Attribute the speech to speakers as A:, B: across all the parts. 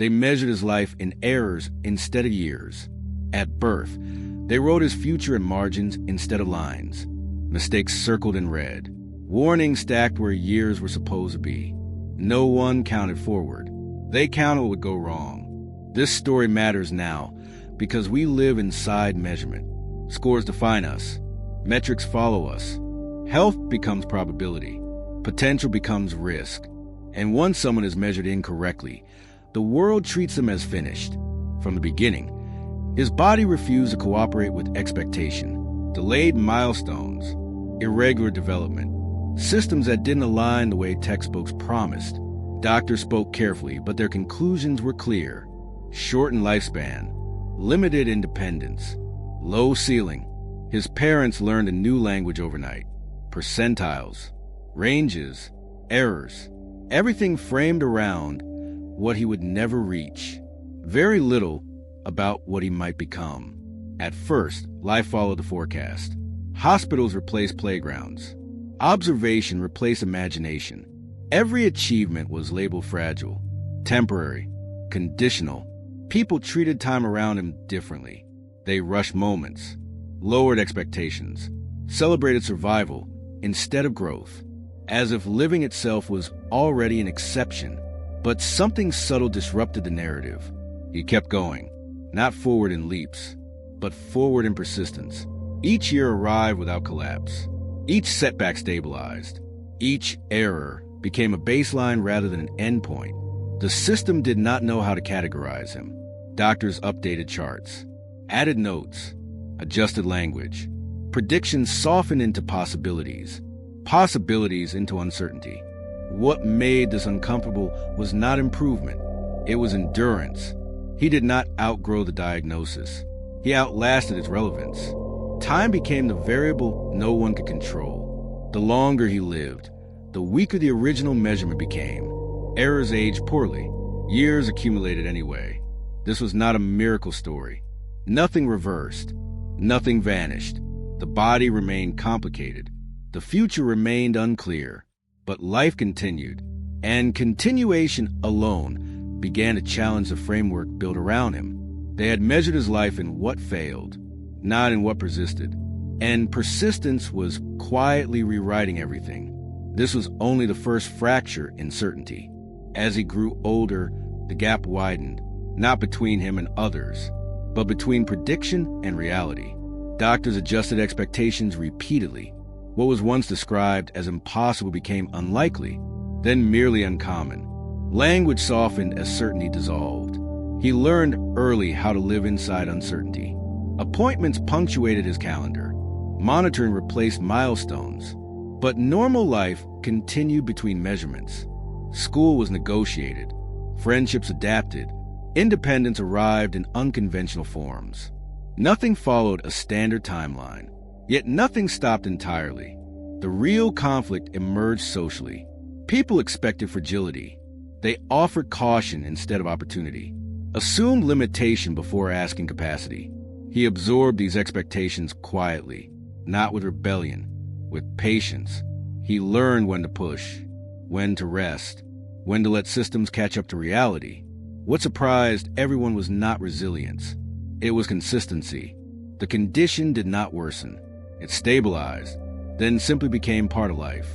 A: They measured his life in errors instead of years. At birth, they wrote his future in margins instead of lines. Mistakes circled in red. Warnings stacked where years were supposed to be. No one counted forward. They counted what would go wrong. This story matters now because we live inside measurement. Scores define us. Metrics follow us. Health becomes probability. Potential becomes risk. And once someone is measured incorrectly, the world treats them as finished. From the beginning, his body refused to cooperate with expectation. Delayed milestones, irregular development, systems that didn't align the way textbooks promised. Doctors spoke carefully, but their conclusions were clear. Shortened lifespan, limited independence, low ceiling. His parents learned a new language overnight. Percentiles, ranges, errors. Everything framed around what he would never reach. Very little about what he might become. At first, life followed the forecast. Hospitals replaced playgrounds. Observation replaced imagination. Every achievement was labeled fragile, temporary, conditional. People treated time around him differently. They rushed moments, lowered expectations, celebrated survival instead of growth, as if living itself was already an exception. But something subtle disrupted the narrative. He kept going, not forward in leaps, but forward in persistence. Each year arrived without collapse. Each setback stabilized. Each error became a baseline rather than an endpoint. The system did not know how to categorize him. Doctors updated charts, added notes, adjusted language. Predictions softened into possibilities, possibilities into uncertainty. What made this uncomfortable was not improvement. It was endurance. He did not outgrow the diagnosis. He outlasted its relevance. Time became the variable no one could control. The longer he lived, the weaker the original measurement became. Errors aged poorly. Years accumulated anyway. This was not a miracle story. Nothing reversed. Nothing vanished. The body remained complicated. The future remained unclear. But life continued, and continuation alone began to challenge the framework built around him. They had measured his life in what failed, not in what persisted. And persistence was quietly rewriting everything. This was only the first fracture in certainty. As he grew older, the gap widened, not between him and others, but between prediction and reality. Doctors adjusted expectations repeatedly. What was once described as impossible became unlikely, then merely uncommon. Language softened as certainty dissolved. He learned early how to live inside uncertainty. Appointments punctuated his calendar. Monitoring replaced milestones. But normal life continued between measurements. School was negotiated. Friendships adapted. Independence arrived in unconventional forms. Nothing followed a standard timeline. Yet nothing stopped entirely. The real conflict emerged socially. People expected fragility. They offered caution instead of opportunity, assumed limitation before asking capacity. He absorbed these expectations quietly, not with rebellion, with patience. He learned when to push, when to rest, when to let systems catch up to reality. What surprised everyone was not resilience. It was consistency. The condition did not worsen. It stabilized, then simply became part of life.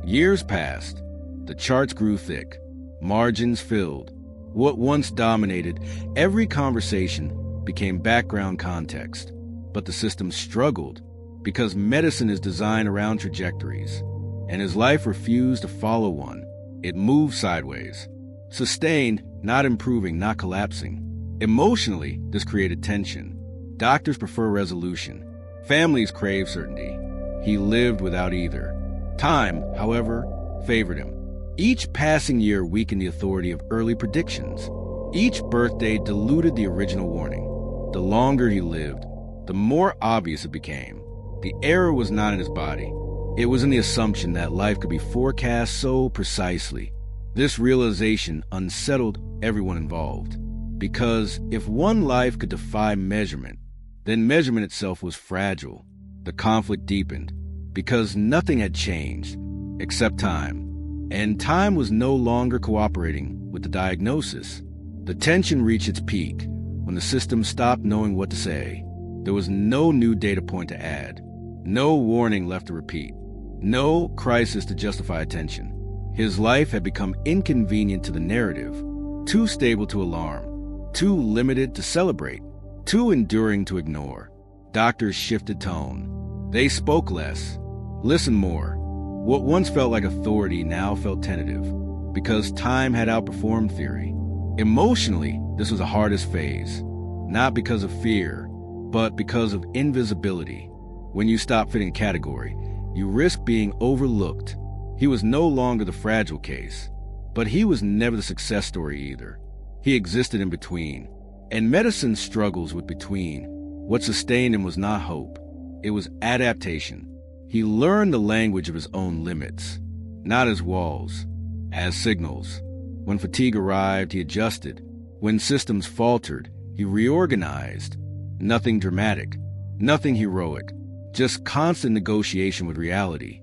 A: Years passed. The charts grew thick. Margins filled. What once dominated every conversation became background context. But the system struggled because medicine is designed around trajectories, and his life refused to follow one. It moved sideways. Sustained, not improving, not collapsing. Emotionally, this created tension. Doctors prefer resolution. Families crave certainty. He lived without either. Time, however, favored him. Each passing year weakened the authority of early predictions. Each birthday diluted the original warning. The longer he lived, the more obvious it became. The error was not in his body. It was in the assumption that life could be forecast so precisely. This realization unsettled everyone involved. Because if one life could defy measurement, then measurement itself was fragile. The conflict deepened because nothing had changed except time. And time was no longer cooperating with the diagnosis. The tension reached its peak when the system stopped knowing what to say. There was no new data point to add, no warning left to repeat, no crisis to justify attention. His life had become inconvenient to the narrative, too stable to alarm, too limited to celebrate, too enduring to ignore. Doctors shifted tone. They spoke less, listened more. What once felt like authority now felt tentative, because time had outperformed theory. Emotionally, this was the hardest phase, not because of fear, but because of invisibility. When you stop fitting a category, you risk being overlooked. He was no longer the fragile case, but he was never the success story either. He existed in between, and medicine struggles with between. What sustained him was not hope, it was adaptation. He learned the language of his own limits, not as walls, as signals. When fatigue arrived, he adjusted. When systems faltered, he reorganized. Nothing dramatic, nothing heroic, just constant negotiation with reality.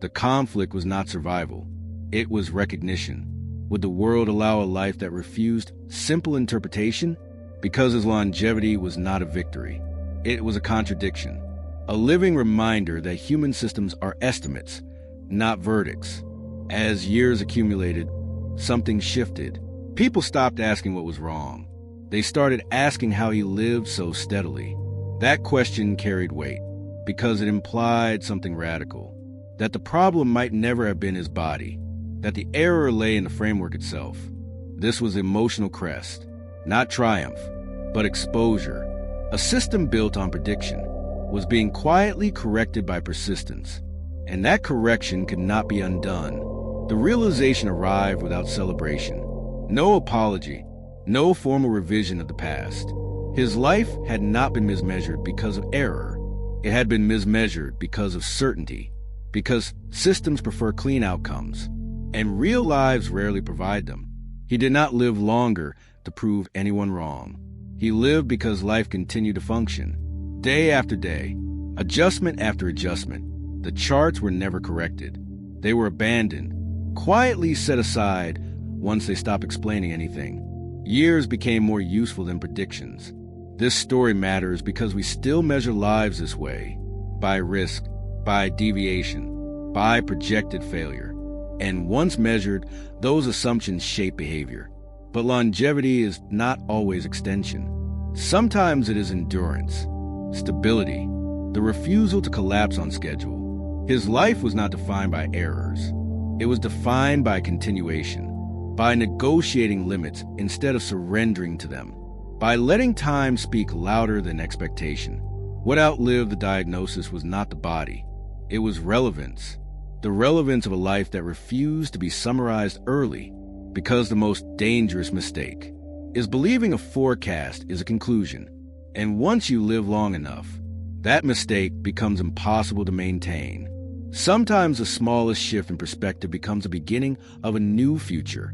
A: The conflict was not survival, it was recognition. Would the world allow a life that refused simple interpretation? Because his longevity was not a victory, it was a contradiction. A living reminder that human systems are estimates, not verdicts. As years accumulated, something shifted. People stopped asking what was wrong. They started asking how he lived so steadily. That question carried weight, because it implied something radical. That the problem might never have been his body, that the error lay in the framework itself. This was emotional crest, not triumph, but exposure. A system built on prediction was being quietly corrected by persistence, and that correction could not be undone. The realization arrived without celebration. No apology, no formal revision of the past. His life had not been mismeasured because of error. It had been mismeasured because of certainty, because systems prefer clean outcomes, and real lives rarely provide them. He did not live longer to prove anyone wrong. He lived because life continued to function. Day after day, adjustment after adjustment, the charts were never corrected. They were abandoned, quietly set aside once they stopped explaining anything. Years became more useful than predictions. This story matters because we still measure lives this way, by risk, by deviation, by projected failure. And once measured, those assumptions shape behavior. But longevity is not always extension. Sometimes it is endurance, stability, the refusal to collapse on schedule. His life was not defined by errors. It was defined by continuation, by negotiating limits instead of surrendering to them, by letting time speak louder than expectation. What outlived the diagnosis was not the body. It was relevance, the relevance of a life that refused to be summarized early, because the most dangerous mistake is believing a forecast is a conclusion. And once you live long enough, that mistake becomes impossible to maintain. Sometimes the smallest shift in perspective becomes the beginning of a new future.